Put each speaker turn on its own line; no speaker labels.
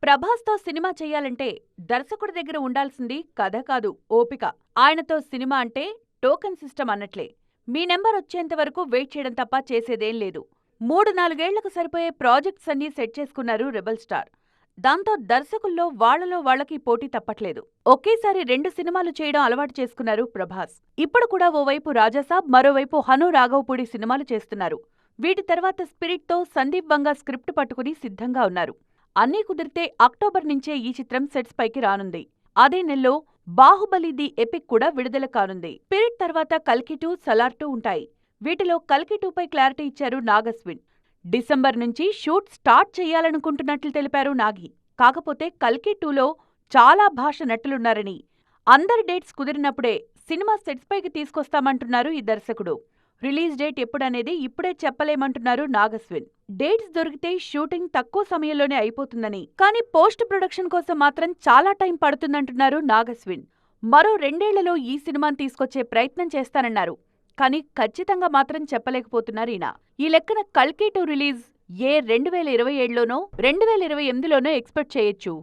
ప్రభాస్తో cinema చెయ్యాలంటే దర్శకుడి దగ్గర ఉండాల్సింది కథ కాదు, ఓపిక. ఆయనతో సినిమా అంటే టోకెన్ సిస్టమ్ అన్నట్లే. మీ నెంబర్ వచ్చేంతవరకు వెయిట్ చేయడం తప్ప చేసేదేం లేదు. 3-4 ఏళ్లకు సరిపోయే ప్రాజెక్ట్స్ అన్నీ సెట్ చేసుకున్నారు రెబల్ స్టార్. దాంతో దర్శకుల్లో వాళ్లలో వాళ్లకి పోటీ తప్పట్లేదు. ఒకేసారి 2 సినిమాలు చేయడం అలవాటు చేసుకున్నారు ప్రభాస్. ఇప్పుడు కూడా ఓవైపు రాజాసాబ్, మరోవైపు హను రాఘవపూడి సినిమాలు చేస్తున్నారు. వీటి తర్వాత స్పిరిట్తో సందీప్ వంగా స్క్రిప్ట్ పట్టుకుని సిద్ధంగా ఉన్నారు. అన్నీ కుదిరితే అక్టోబర్ నుంచే ఈ చిత్రం సెట్స్ పైకి రానుంది. అదే నెలలో బాహుబలి ది ఎపిక్ కూడా విడుదల కానుంది. స్పిరిట్ తర్వాత కల్కి 2, సలార్ 2 ఉంటాయి. వీటిలో కల్కి 2పై క్లారిటీ ఇచ్చారు నాగ్ అశ్విన్. డిసెంబర్ నుంచి షూట్ స్టార్ట్ చెయ్యాలనుకుంటున్నట్లు తెలిపారు నాగి. కాకపోతే కల్కి 2లో చాలా భాష నటులున్నారని, అందరి డేట్స్ కుదిరినప్పుడే సినిమా సెట్స్ పైకి తీసుకొస్తామంటున్నారు ఈ దర్శకుడు. రిలీజ్ డేట్ ఎప్పుడనేది ఇప్పుడే చెప్పలేమంటున్నారు నాగశ్విన్. డేట్స్ దొరికితే షూటింగ్ తక్కువ సమయంలోనే అయిపోతుందని, కానీ పోస్ట్ ప్రొడక్షన్ కోసం మాత్రం చాలా టైం పడుతుందంటున్నారు నాగశ్విన్. మరో 2 ఏళ్లలో ఈ సినిమాని తీసుకొచ్చే ప్రయత్నం చేస్తానన్నారు. కానీ ఖచ్చితంగా మాత్రం చెప్పలేకపోతున్నారు ఈయన. ఈ లెక్కన కల్కి 2 రిలీజ్ 2027లోనో 2028లోనో ఎక్స్పెక్ట్ చేయొచ్చు.